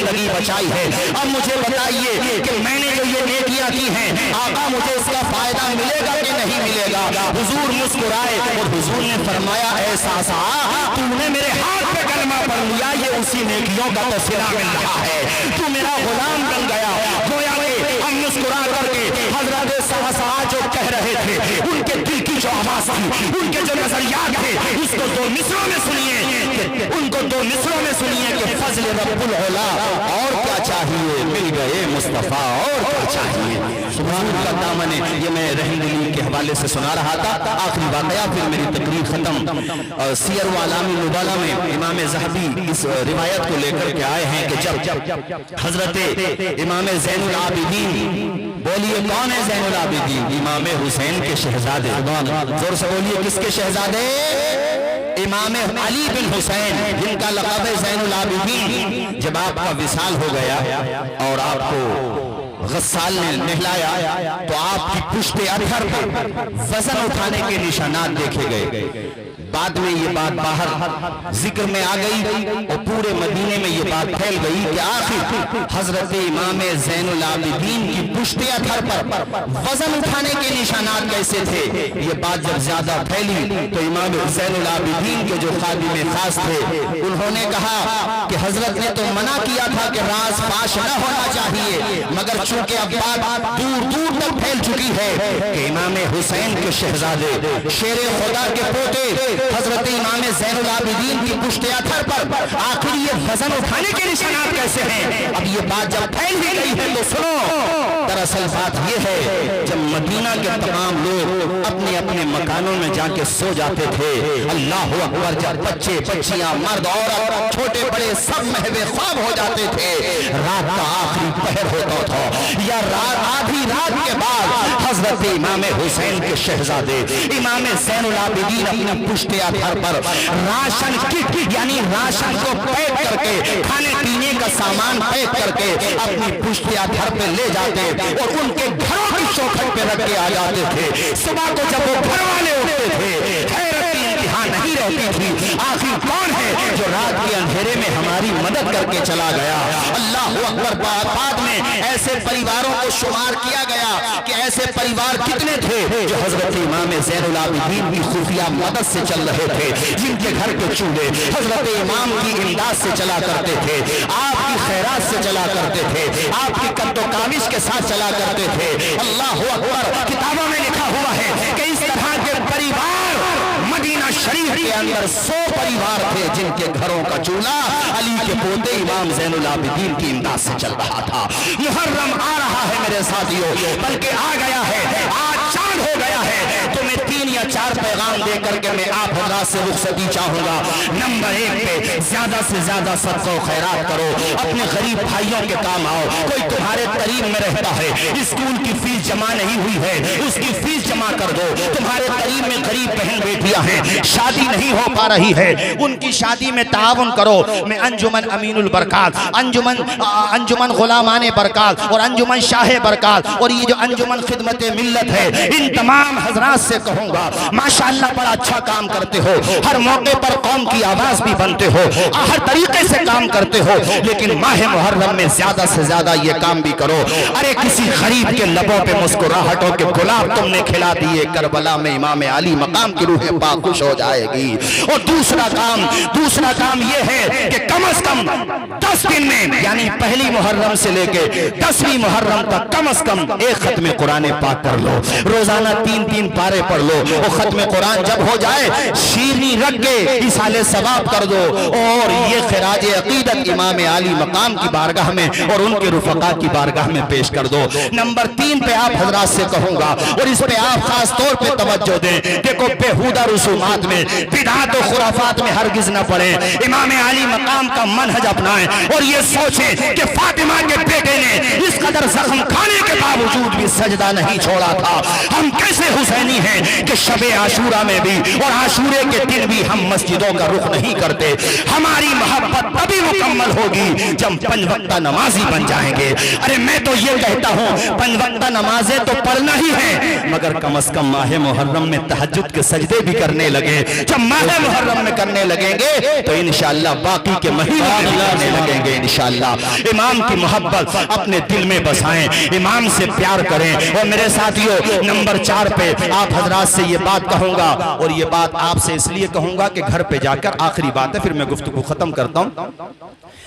زندگی بچائی ہے. اب مجھے بتائیے کہ میں نے جو یہ نیکیاں کی ہیں آقا مجھے اس کا فائدہ ملے گا کہ نہیں ملے گا؟ حضور مسکرائے اور حضور نے فرمایا اے ساسا تو نے میرے ہاتھ پہ کلمہ پڑھ لیا، یہ اسی نیکیوں کا تو صلہ مل رہا ہے، تو میرا غلام بن گیا. گویا کہ ہم مسکرا کر کے حضرت ساسا جو کہہ رہے تھے ان کے دل کی جو آواز تھی، ان کے جو نظریات تھے، اس کو دو مصروں میں سنیے، ان کو دو مصروں میں سنیے کہ فضل رب العلا اور کیا چاہیے، مل گئے مصطفیٰ اور کیا چاہیے. حضور کا دامن یہ میں رحم دلی کے حوالے سے سنا رہا تھا. آخری واقعہ پھر میری تقریر ختم. سیر و اعلام النبلاء میں امام ذہبی اس روایت کو لے کر کے آئے ہیں کہ جب حضرت امام زین العابدین، بولیے کون ہے زین العابدین؟ امام حسین کے شہزادے. زور سے بولیے کس کے شہزادے؟ امام علی بن حسین جن کا لقب ہے زین العابدین. جب آپ کا وصال ہو گیا اور آپ کو غسال نے نہلایا تو آپ کی پشت ادھر پر وزن اٹھانے کے نشانات دیکھے گئے. بعد میں یہ بات باہر ذکر میں آ گئی اور پورے مدینے میں یہ بات پھیل گئی کہ آخر حضرت امام زین العابدین کی پشت ادھر پر وزن اٹھانے کے نشانات کیسے تھے. یہ بات جب زیادہ پھیلی تو امام زین العابدین کے جو خادم خاص تھے انہوں نے کہا کہ حضرت نے تو منع کیا تھا کہ راز فاش نہ ہونا چاہیے، مگر چونکہ اب بات دور دور تک پھیل چکی ہے کہ امام حسین کے شہزادے شیر خدا کے پوتے حضرت امام زین العابدین کی پشت ادھر پر آخر یہ وزن اٹھانے کے نشانات کیسے ہیں. اب یہ بات جب پھیل بھی گئی ہے تو سنو، دراصل بات یہ ہے جب مدینہ کے تمام لوگ اپنے اپنے مکانوں میں جا کے سو جاتے تھے، اللہ اکبر، جب بچے بچیاں مرد عورت چھوٹے بڑے سب محو خواب ہو جاتے تھے، رات کا آخری پہر ہوتا تھا یا رات آدھی رات کے بعد حضرت امام حسین کے شہزادے امام زین العابدین اپنی پشت ادھر پر راشن کٹ یعنی راشن کو پیک کر کے، کھانے پینے کا سامان پیک کر کے اپنی پشت ادھر پہ لے جاتے اور ان کے گھروں کی چوکھٹ پہ رکھ کے آ جاتے تھے. صبح کو جب وہ گھر والے اٹھتے تھے حیرت کی انتہا نہیں رہتی تھی، آخر کون ہے جو رات کے اندھیرے میں ہماری مدد کر کے چلا گیا. اللہ اکبر. بعد میں ایسے پریواروں کو شمار کیا گیا کہ ایسے پریوار کتنے تھے جو حضرت امام زین العابدین کی خفیہ مدد سے چل رہے تھے، جن کے گھر کے چولہے حضرت امام کی امداد سے چلا کرتے تھے، آپ کی خیرات سے چلا کرتے تھے، آپ کی قد و کاوش کے ساتھ چلا کرتے تھے. اللہ اکبر. کتابوں میں لکھا ہوا ہے کہ اس طرح کے پریوار مدینہ شریف کے اندر 100 پریوار تھے جن کے گھروں کا چولہا علی کے پوتے امام زین العابدین کی امداد سے چل رہا تھا. محرم آ رہا ہے میرے ساتھیوں، بلکہ آ گیا ہے، آج چاند ہو گیا ہے. تو میں 3 یا 4 پیغام دے کر کے میں آپ حضرات سے رخصتی چاہوں گا. نمبر 1 پہ زیادہ سے زیادہ صدقہ و خیرات کرو، اپنے غریب بھائیوں کے کام آؤ. کوئی تمہارے قریب میں رہتا ہے، اسکول کی فیس جمع نہیں ہوئی ہے، اس کی فیس جمع کر دو. تمہارے قریب میں غریب بہن بیٹیاں ہیں، شادی نہیں ہو پا رہی ہے، ان کی شادی میں تعاون کرو. میں انجمن امین البرکات، انجمن غلامان برکات اور انجمن شاہ برکات اور یہ جو انجمن خدمت ملت ہے، ان تمام حضرات سے کہوں گا ماشاءاللہ بڑا اچھا کام کرتے ہو، ہر موقع پر قوم کی آواز بھی بنتے ہو، ہر طریقے سے کام کرتے ہو، لیکن ماہ محرم میں زیادہ سے زیادہ یہ کام بھی کرو. ارے کسی غریب کے لبوں پہ مسکراہٹوں کے گلاب تم نے کھلا دیے، کربلا میں امام علی مقام کی روح پاک خوش ہو جائے گی. اور دوسرا کام یہ ہے کہ کم از کم 10 دن میں یعنی پہلی محرم سے لے کے 10ویں محرم تک کم از کم ایک ختم قرآن پاک کر لو. روزانہ 3 پارے پڑھ لو. اور ختم قرآن جب ہو جائے شیرنی رکھ کے ایصال ثواب کر دو اور یہ خراج عقیدت امام علی مقام کی بارگاہ میں اور ان کے رفقا کی بارگاہ میں پیش کر دو. نمبر 3 پہ آپ حضرات سے کہوں گا اور اس پہ آپ خاص طور پہ توجہ دیں. دیکھو بیہودہ رسومات میں، بدعات و خرافات میں ہرگز نہ پڑیں. امام علی مقام کا منہج اپنائیں اور یہ سوچیں کہ فاطمہ کے بیٹے نے اس قدر زخم کھانے کے باوجود بھی سجدہ نہیں چھوڑا تھا. ہم کیسے حسینی ہیں کہ شب عاشورہ میں بھی اور عاشورے کے دن بھی ہم مسجدوں کا رخ نہیں کرتے. ہماری محبت تبھی مکمل ہوگی جب 5 وقتہ نمازی بن جائیں گے. ارے میں تو یہ کہتا ہوں 5 وقتہ نمازیں تو پڑھنا ہی ہیں، مگر کم از کم ماہ محرم میں تہجد کے سجدے بھی کرنے لگے. تھے, جب ماہ محرم میں کرنے لگیں گے تو انشاءاللہ باقی کے مہینوں میں کرنے لگیں گے انشاءاللہ. امام کی محبت اپنے دل میں بسائیں, امام سے پیار کریں. اور میرے ساتھیوں, نمبر 4 پہ آپ حضرات سے یہ بات کہوں گا, اور یہ بات آپ سے اس لیے کہوں گا کہ گھر پہ جا کر, آخری بات ہے پھر میں گفتگو ختم کرتا ہوں,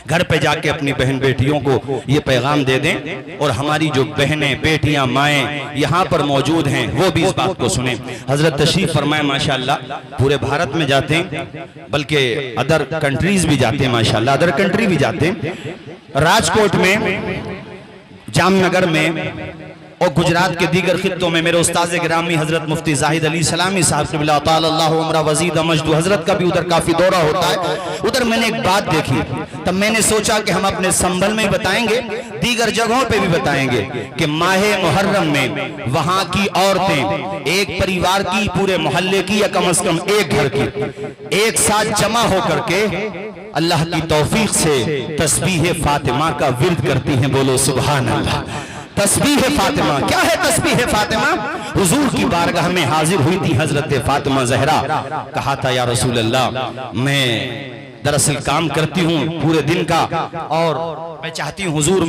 گھر پہ جا کے اپنی بہن بیٹیوں کو یہ پیغام دے دیں, اور ہماری جو بہنیں بیٹیاں مائیں یہاں پر موجود ہیں وہ بھی اس بات کو سنیں. حضرت تشریف فرمائے ماشاءاللہ, پورے بھارت میں جاتے ہیں, بلکہ ادر کنٹریز بھی جاتے ہیں ماشاءاللہ, ادر کنٹری بھی جاتے ہیں. راجکوٹ میں, جام نگر میں اور گجرات کے دیگر خطوں میں میرے استاذ گرامی حضرت مفتی زاہد علی سلامی صاحب قبلہ اطال اللہ عمرہ وزید مجد حضرت کا بھی ادھر کافی دورہ ہوتا ہے. ادھر میں نے ایک بات دیکھی, تب میں نے سوچا کہ ہم اپنے سنبھل میں بتائیں گے, دیگر جگہوں پہ بھی بتائیں گے کہ ماہ محرم میں وہاں کی عورتیں ایک پریوار کی, پورے محلے کی, یا کم از کم ایک گھر کی, ایک ساتھ جمع ہو کر کے اللہ کی توفیق سے تسبیح فاطمہ کا ورد کرتی ہیں. بولو سبحان اللہ. تسبیح فاطمہ کیا ہے؟ تسبیح فاطمہ حضور کی بارگاہ میں حاضر ہوئی تھی حضرت فاطمہ زہرا, کہا تھا یا رسول اللہ میں دراصل کام کرتی ہوں پورے دن کا, اور میں چاہتی ہوں حضور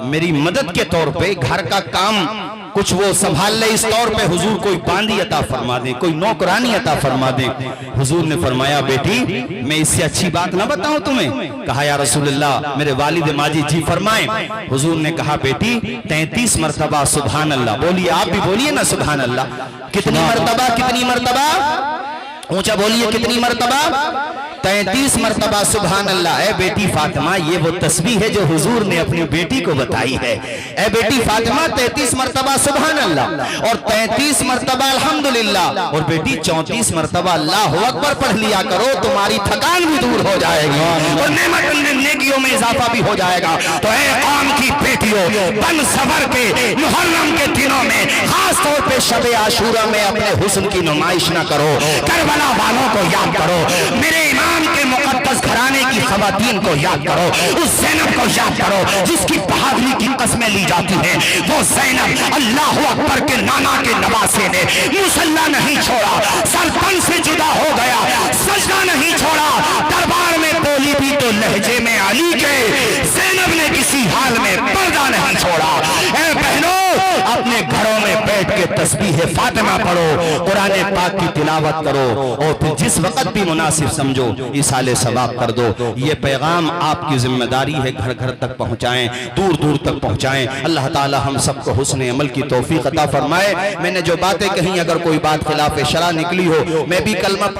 میری مدد کے طور پہ گھر کا کام کچھ وہ سنبھال لے, اس طور پہ حضور کوئی باندی عطا فرما دیں, کوئی نوکرانی عطا فرما دیں. حضور نے فرمایا بیٹی میں اس سے اچھی بات نہ بتاؤں تمہیں؟ کہا یا رسول اللہ میرے والد ماجد جی فرمائیں. حضور نے کہا بیٹی 33 مرتبہ سبحان اللہ. بولیے, آپ بھی بولیے نا سبحان اللہ. کتنی مرتبہ, کتنی مرتبہ, اونچا بولیے, کتنی مرتبہ؟ 33 مرتبہ سبحان اللہ. اے بیٹی فاطمہ, یہ وہ تسبیح ہے جو حضور نے اپنی بیٹی کو بتائی ہے. اے بیٹی فاطمہ 33 مرتبہ سبحان اللہ, اور 33 مرتبہ الحمدللہ, اور بیٹی 34 مرتبہ اللہ اکبر پڑھ لیا کرو, تمہاری تھکان بھی دور ہو جائے گی اور نیکیوں میں اضافہ بھی ہو جائے گا. تو اے قوم کی بیٹیوں, بن سور کے محرم کے دنوں میں, خاص طور پہ شب عاشورہ میں اپنے حسن کی نمائش نہ کرو, کربلا والوں کو یاد کرو, میرے امام کے مقدس گھرانے کی خواتین کو یاد کرو, اس زینب کو یاد کرو جس کی بہادری کی قسمیں لی جاتی ہیں. وہ زینب اللہ اکبر کے نانا کے نواسے نے مصلی نہیں چھوڑا, سرپن سے جدا ہو گیا, سجدہ نہیں چھوڑا, دربار میں بولی بھی تو لہجے میں علی کے, زینب نے کسی حال میں پردہ نہیں چھوڑا. اے بہنوں, اپنے گھروں میں بیٹھ کے تسبیح فاطمہ پڑھو, قرآن پاک کی تلاوت کرو, اور پھر جس وقت بھی مناسب سمجھو ایصال ثواب کر دو. یہ پیغام آپ کی ذمہ داری ہے, گھر گھر تک پہنچائیں, دور دور تک پہنچائیں. اللہ تعالی ہم سب کو حسن عمل کی توفیق عطا فرمائے. میں نے جو باتیں کہیں اگر کوئی بات خلاف شرع نکلی ہو, میں بھی کلمہ